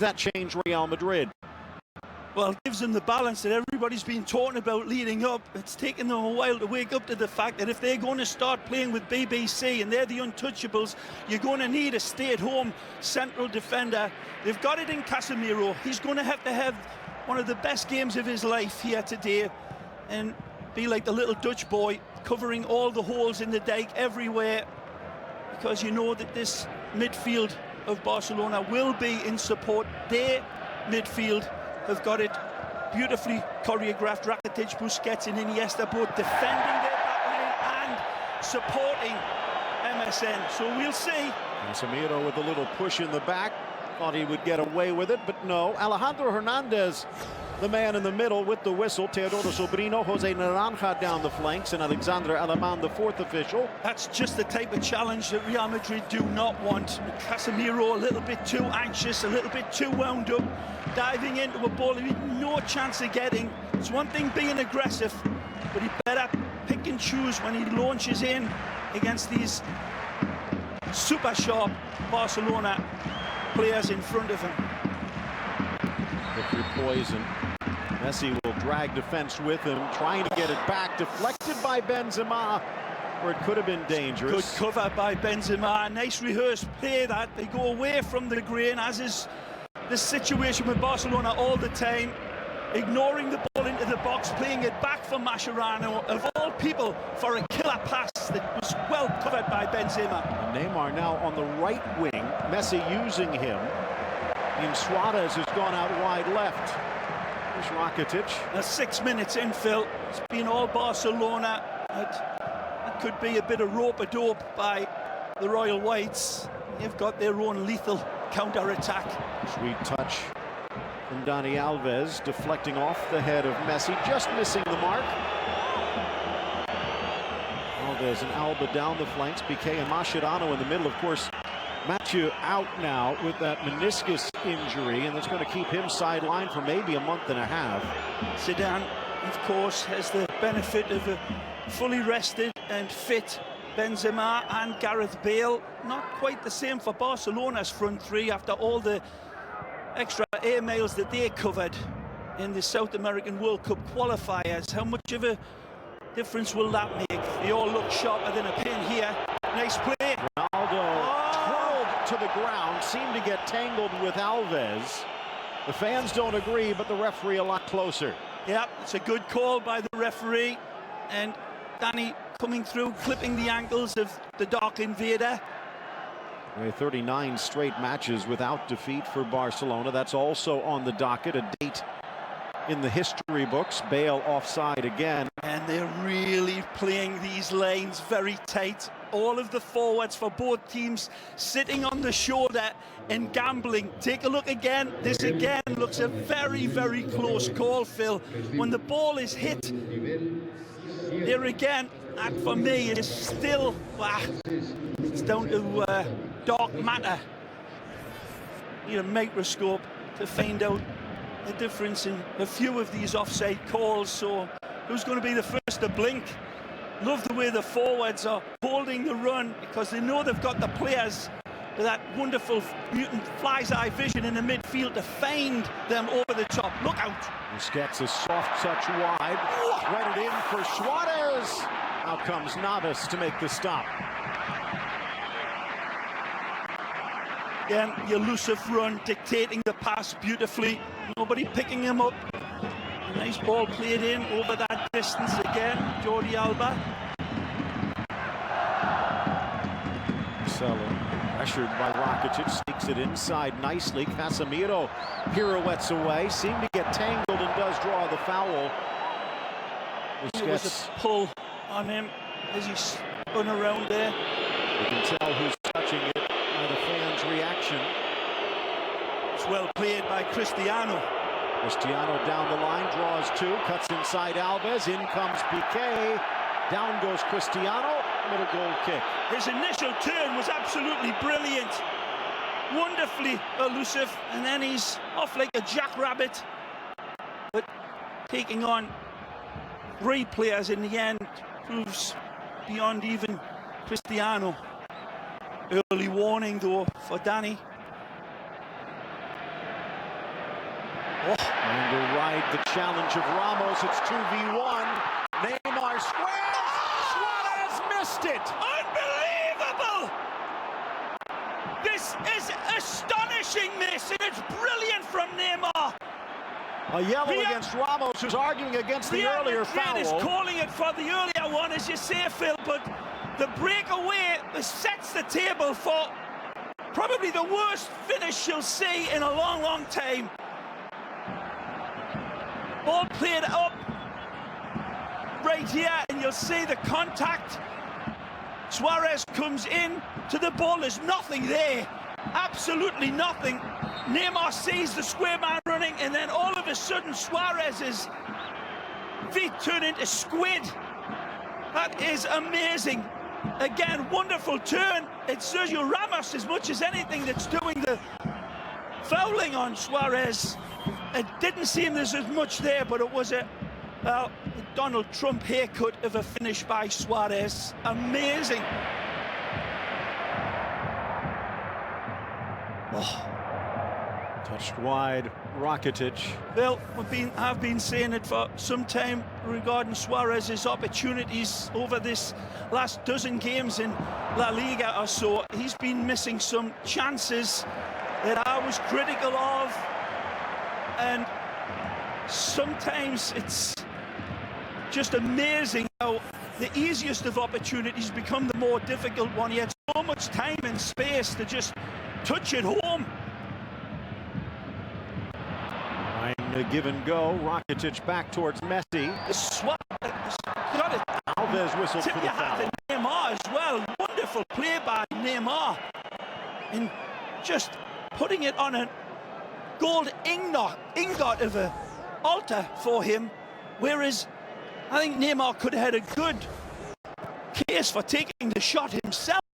that change Real Madrid? Well, it gives them the balance that everybody's been talking about leading up. It's taken them a while to wake up to the fact that if they're going to start playing with BBC and they're the untouchables, you're going to need a stay-at-home central defender. They've got it in Casemiro. He's going to have one of the best games of his life here today and be like the little Dutch boy covering all the holes in the dike everywhere, because you know that this midfield of Barcelona will be in support. Their midfield have got it beautifully choreographed. Rakitic, Busquets and Iniesta both defending their back line and supporting MSN. So we'll see. Casemiro with a little push in the back. Thought he would get away with it, but no. Alejandro Hernandez, the man in the middle with the whistle. Teodoro Sobrino, Jose Naranja down the flanks, and Alexandre Alemán, the fourth official. That's just the type of challenge that Real Madrid do not want. Casemiro a little bit too anxious, a little bit too wound up, diving into a ball he had no chance of getting. It's one thing being aggressive, but he better pick and choose when he launches in against these super sharp Barcelona players in front of him. Look your poison. Messi will drag defense with him, trying to get it back, deflected by Benzema, where it could have been dangerous. Good cover by Benzema. Nice rehearsed play that. They go away from the grain, as is the situation with Barcelona all the time. Ignoring the ball into the box, playing it back for Mascherano, of all people, for a killer pass that was well covered by Benzema. And Neymar now on the right wing, Messi using him. And Suarez has gone out wide left. There's Rakitic. 6 minutes in, Phil. It's been all Barcelona. That could be a bit of rope-a-dope by the Royal Whites. They've got their own lethal counter-attack. Sweet touch from Dani Alves, deflecting off the head of Messi, just missing the mark. Alves and Alba down the flanks, Piqué and Mascherano in the middle. Of course, Mathieu out now with that meniscus injury, and that's going to keep him sidelined for maybe a month and a half. Zidane, of course, has the benefit of a fully rested and fit Benzema and Gareth Bale. Not quite the same for Barcelona's front three after all the extra air miles that they covered in the South American World Cup qualifiers. How much of a difference will that make? They all look sharper than a pin here. Nice play. Ronaldo twirled to the ground, seemed to get tangled with Alves. The fans don't agree, but the referee a lot closer. Yeah, it's a good call by the referee. And Danny coming through, clipping the ankles of the Dark Invader. 39 straight matches without defeat for Barcelona. That's also on the docket, a date in the history books. Bale offside again. And they're really playing these lanes very tight. All of the forwards for both teams sitting on the shoulder and gambling. Take a look again. This again looks a very, very close call, Phil. When the ball is hit, there again, that for me is still, it's down to dark matter. Need a microscope to find out the difference in a few of these offside calls. So who's going to be the first to blink? Love the way the forwards are holding the run, because they know they've got the players with that wonderful mutant fly's eye vision in the midfield to find them over the top. Look out. Busquets a soft touch wide, threaded in for Suarez. Out comes Navas to make the stop. Again, the elusive run, dictating the pass beautifully. Nobody picking him up. A nice ball played in over that distance again. Jordi Alba. Marcelo, pressured by Rakitic, sneaks it inside nicely. Casemiro pirouettes away, seemed to get tangled and does draw the foul. There was a pull on him as he spun around there. You can tell who's touching it by the fans' reaction. It's well played by Cristiano. Cristiano down the line, draws two, cuts inside Alves, in comes Piqué, down goes Cristiano, middle goal kick. His initial turn was absolutely brilliant, wonderfully elusive, and then he's off like a jackrabbit. But taking on three players in the end proves beyond even Cristiano. Early warning though for Danny. And to ride the challenge of Ramos, it's 2v1. Neymar squares. Suarez missed it. Unbelievable! This is astonishing, this, and it's brilliant from Neymar. A yellow against Ramos, who's arguing against the earlier foul. Is calling it for the earlier one, as you say, Phil, but the breakaway sets the table for probably the worst finish you'll see in a long, long time. Ball played up right here, and you'll see the contact. Suarez comes in to the ball. There's nothing there. Absolutely nothing. Neymar sees the square man running, and then all of a sudden Suarez's feet turn into squid. That is amazing. Again, wonderful turn. It's Sergio Ramos, as much as anything, that's doing the fouling on Suarez. It didn't seem there's as much there, but it was a Donald Trump haircut of a finish by Suarez. Amazing. Oh. Touched wide, Rakitic. Well, I've been saying it for some time regarding Suarez's opportunities over this last dozen games in La Liga or so. He's been missing some chances that I was critical of, and sometimes it's just amazing how the easiest of opportunities become the more difficult one. He had so much time and space to just touch it home. A give and go. Rakitic back towards Messi. Alves whistled for the foul. Neymar as well. Wonderful play by Neymar, and just putting it on a gold ingot of an altar for him. Whereas I think Neymar could have had a good case for taking the shot himself.